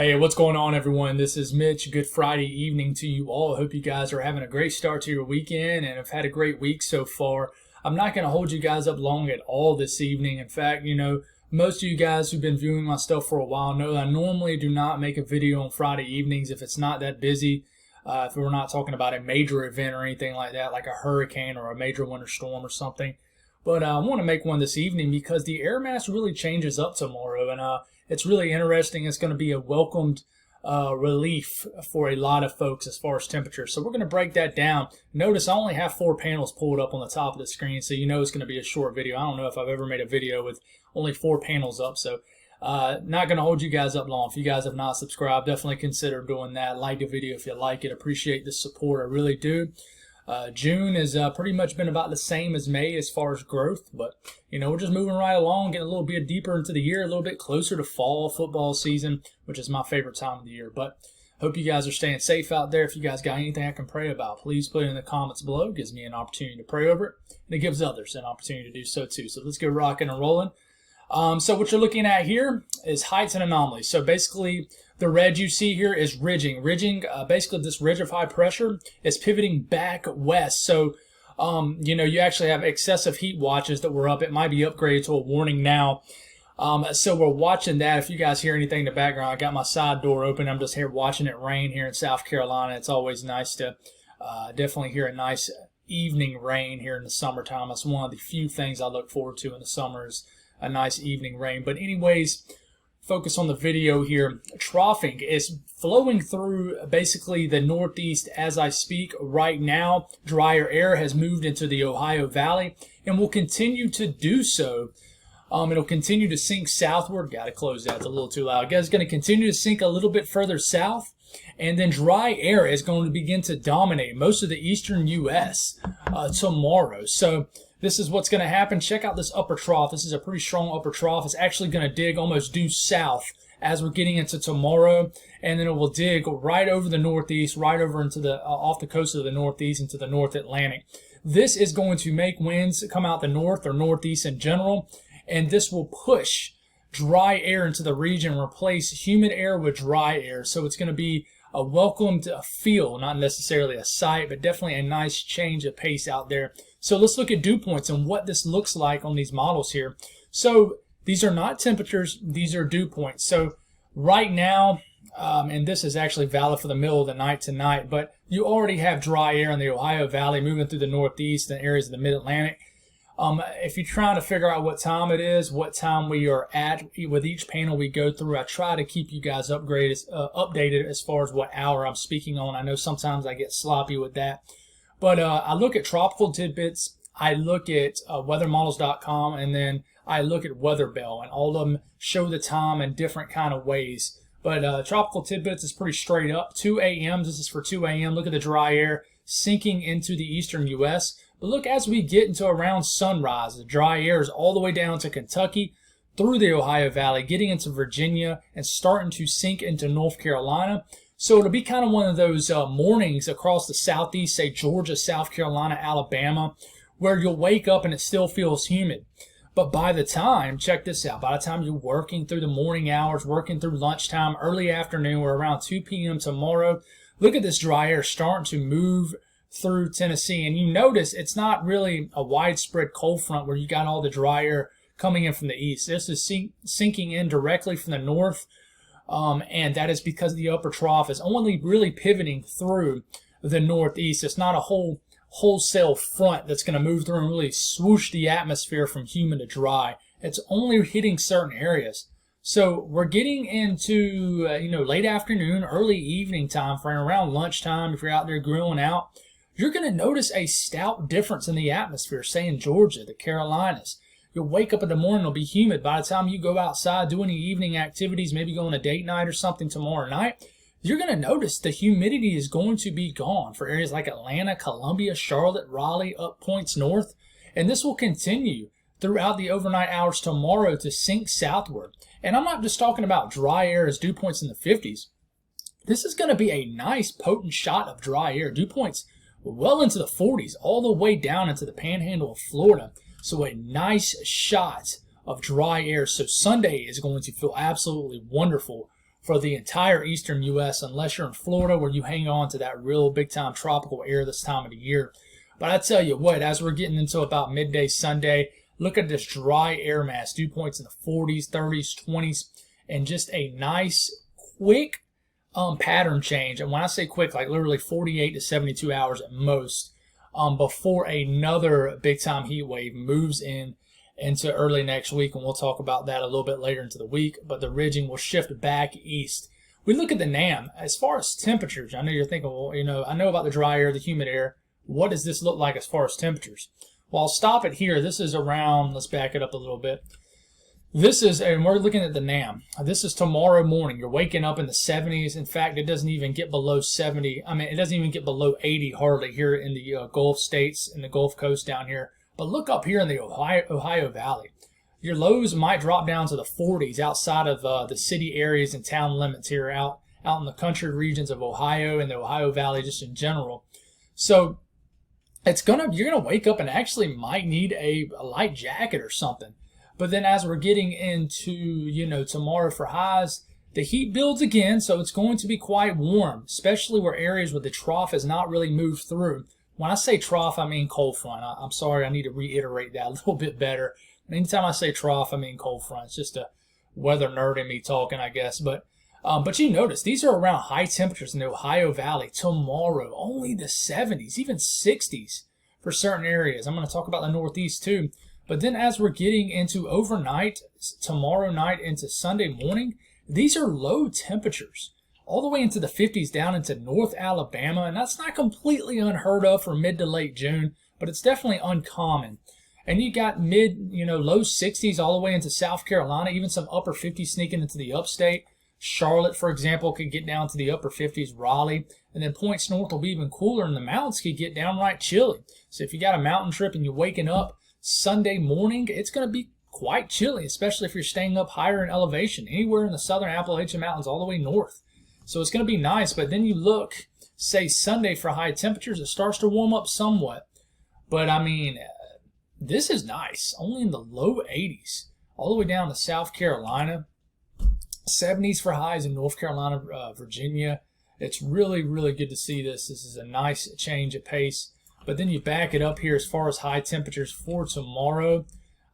Hey, what's going on, everyone? This is Mitch. Good Friday evening to you all. I hope you guys are having a great start to your weekend and have had a great week so far. I'm not going to hold you guys up long at all this evening. In fact, most of you guys who've been viewing my stuff for a while know that I normally do not make a video on Friday evenings if it's not that busy. If we're not talking about a major event or anything like that, like a hurricane or a major winter storm or something. But I want to make one this evening because the air mass really changes up tomorrow, and it's really interesting. It's going to be a welcomed relief for a lot of folks as far as temperature. So we're going to break that down. Notice I only have 4 panels pulled up on the top of the screen, so you know it's going to be a short video. I don't know if I've ever made a video with only 4 panels up, so not going to hold you guys up long. If you guys have not subscribed, definitely consider doing that. Like the video if you like it. Appreciate the support. I really do. June has pretty much been about the same as May as far as growth, but we're just moving right along, getting a little bit deeper into the year, a little bit closer to fall football season, which is my favorite time of the year. But hope you guys are staying safe out there. If you guys got anything I can pray about, please put it in the comments below. It gives me an opportunity to pray over it, and it gives others an opportunity to do so too. So let's get rocking and rolling. So what you're looking at here is heights and anomalies. So basically, the red you see here is ridging. Basically this ridge of high pressure is pivoting back west. So, you actually have excessive heat watches that were up. It might be upgraded to a warning now. So we're watching that. If you guys hear anything in the background, I got my side door open. I'm just here watching it rain here in South Carolina. It's always nice to definitely hear a nice evening rain here in the summertime. That's one of the few things I look forward to in the summers. A nice evening rain. But anyways, focus on the video here. Troughing is flowing through basically the northeast as I speak right now. Drier air has moved into the Ohio Valley and will continue to do so. It'll continue to sink southward. Got to close that. It's a little too loud. It's going to continue to sink a little bit further south. And then dry air is going to begin to dominate most of the eastern U.S. Tomorrow. So this is what's going to happen. Check out this upper trough. This is a pretty strong upper trough. It's actually going to dig almost due south as we're getting into tomorrow. And then it will dig right over the northeast, right over into the off the coast of the northeast into the North Atlantic. This is going to make winds come out the north or northeast in general. And this will push dry air into the region, replace humid air with dry air. So it's going to be a welcomed feel, not necessarily a sight, but definitely a nice change of pace out there. So let's look at dew points and what this looks like on these models here. So these are not temperatures, these are dew points. So right now, and this is actually valid for the middle of the night tonight, but you already have dry air in the Ohio Valley moving through the northeast and areas of the mid-Atlantic. If you're trying to figure out what time it is, what time we are at with each panel we go through, I try to keep you guys updated as far as what hour I'm speaking on. I know sometimes I get sloppy with that. But I look at Tropical Tidbits, I look at weathermodels.com, and then I look at WeatherBell, and all of them show the time in different kind of ways. But Tropical Tidbits is pretty straight up. 2 a.m., this is for 2 a.m. Look at the dry air sinking into the eastern U.S., but look, as we get into around sunrise, the dry air is all the way down to Kentucky, through the Ohio Valley, getting into Virginia, and starting to sink into North Carolina. So it'll be kind of one of those mornings across the southeast, say Georgia, South Carolina, Alabama, where you'll wake up and it still feels humid. But by the time, check this out, by the time you're working through the morning hours, working through lunchtime, early afternoon, or around 2 p.m. tomorrow, look at this dry air starting to move through Tennessee, and you notice it's not really a widespread cold front where you got all the dry air coming in from the east. This is sinking in directly from the north, and that is because the upper trough is only really pivoting through the northeast. It's not a wholesale front that's going to move through and really swoosh the atmosphere from humid to dry. It's only hitting certain areas. So we're getting into late afternoon, early evening time frame, around lunchtime. If you're out there grilling out, you're going to notice a stout difference in the atmosphere, say in Georgia, the Carolinas. You'll wake up in the morning, it'll be humid. By the time you go outside, do any evening activities, maybe go on a date night or something tomorrow night, you're going to notice the humidity is going to be gone for areas like Atlanta, Columbia, Charlotte, Raleigh, up points north. And this will continue throughout the overnight hours tomorrow to sink southward. And I'm not just talking about dry air as dew points in the 50s. This is going to be a nice potent shot of dry air. Dew points well into the 40s, all the way down into the panhandle of Florida. So a nice shot of dry air. So Sunday is going to feel absolutely wonderful for the entire eastern U.S. unless you're in Florida where you hang on to that real big-time tropical air this time of the year. But I tell you what, as we're getting into about midday Sunday, look at this dry air mass, dew points in the 40s, 30s, 20s, and just a nice, quick pattern change. And when I say quick, like literally 48 to 72 hours at most, before another big-time heat wave moves into early next week, and we'll talk about that a little bit later into the week, but the ridging will shift back east. We look at the NAM. As far as temperatures, I know you're thinking, well, I know about the dry air, the humid air. What does this look like as far as temperatures? Well, I'll stop it here. This is around, let's back it up a little bit. This is, and we're looking at the NAM. This is tomorrow morning. You're waking up in the 70s. In fact, it doesn't even get below 70. I mean, it doesn't even get below 80 hardly here in the Gulf states and the Gulf Coast down here. But look up here in the Ohio Valley. Your lows might drop down to the 40s outside of the city areas and town limits here out in the country regions of Ohio and the Ohio Valley just in general. So you're gonna wake up and actually might need a light jacket or something. But then as we're getting into, tomorrow for highs, the heat builds again, so it's going to be quite warm, especially where areas where the trough has not really moved through. When I say trough, I mean cold front. I'm sorry, I need to reiterate that a little bit better. Anytime I say trough, I mean cold front. It's just a weather nerd in me talking, I guess. But you notice, these are around high temperatures in the Ohio Valley tomorrow. Only the 70s, even 60s for certain areas. I'm going to talk about the Northeast too. But then as we're getting into overnight, tomorrow night into Sunday morning, these are low temperatures, all the way into the 50s down into North Alabama. And that's not completely unheard of for mid to late June, but it's definitely uncommon. And you got low 60s all the way into South Carolina, even some upper 50s sneaking into the upstate. Charlotte, for example, could get down to the upper 50s, Raleigh. And then points north will be even cooler, and the mountains could get downright chilly. So if you got a mountain trip and you're waking up Sunday morning, it's going to be quite chilly, especially if you're staying up higher in elevation, anywhere in the southern Appalachian Mountains all the way north. So it's going to be nice, but then you look, say Sunday for high temperatures, it starts to warm up somewhat. But I mean, this is nice, only in the low 80s, all the way down to South Carolina, 70s for highs in North Carolina, Virginia. It's really, really good to see this. This is a nice change of pace. But then you back it up here as far as high temperatures for tomorrow.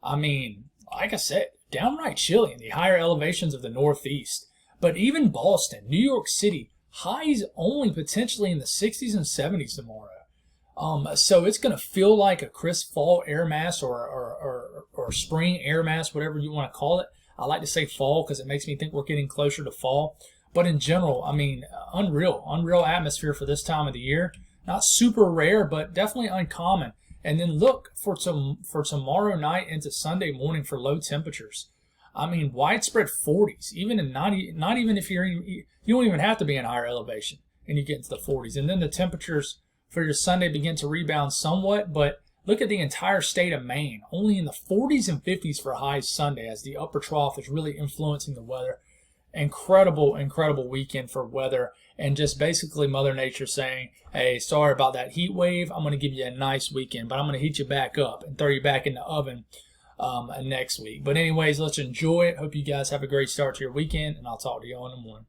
I mean, like I said, downright chilly in the higher elevations of the Northeast. But even Boston, New York City, highs only potentially in the 60s and 70s tomorrow. So it's going to feel like a crisp fall air mass or spring air mass, whatever you want to call it. I like to say fall because it makes me think we're getting closer to fall. But in general, I mean, unreal atmosphere for this time of the year. Not super rare, but definitely uncommon. And then look for tomorrow night into Sunday morning for low temperatures. I mean, widespread 40s, even in not even if you don't even have to be in higher elevation, and you get into the 40s. And then the temperatures for your Sunday begin to rebound somewhat, but look at the entire state of Maine, only in the 40s and 50s for highs Sunday, as the upper trough is really influencing the weather. Incredible weekend for weather, and just basically Mother Nature saying, hey, sorry about that heat wave. I'm going to give you a nice weekend, but I'm going to heat you back up and throw you back in the oven next week. But anyways, let's enjoy it. Hope you guys have a great start to your weekend, and I'll talk to you all in the morning.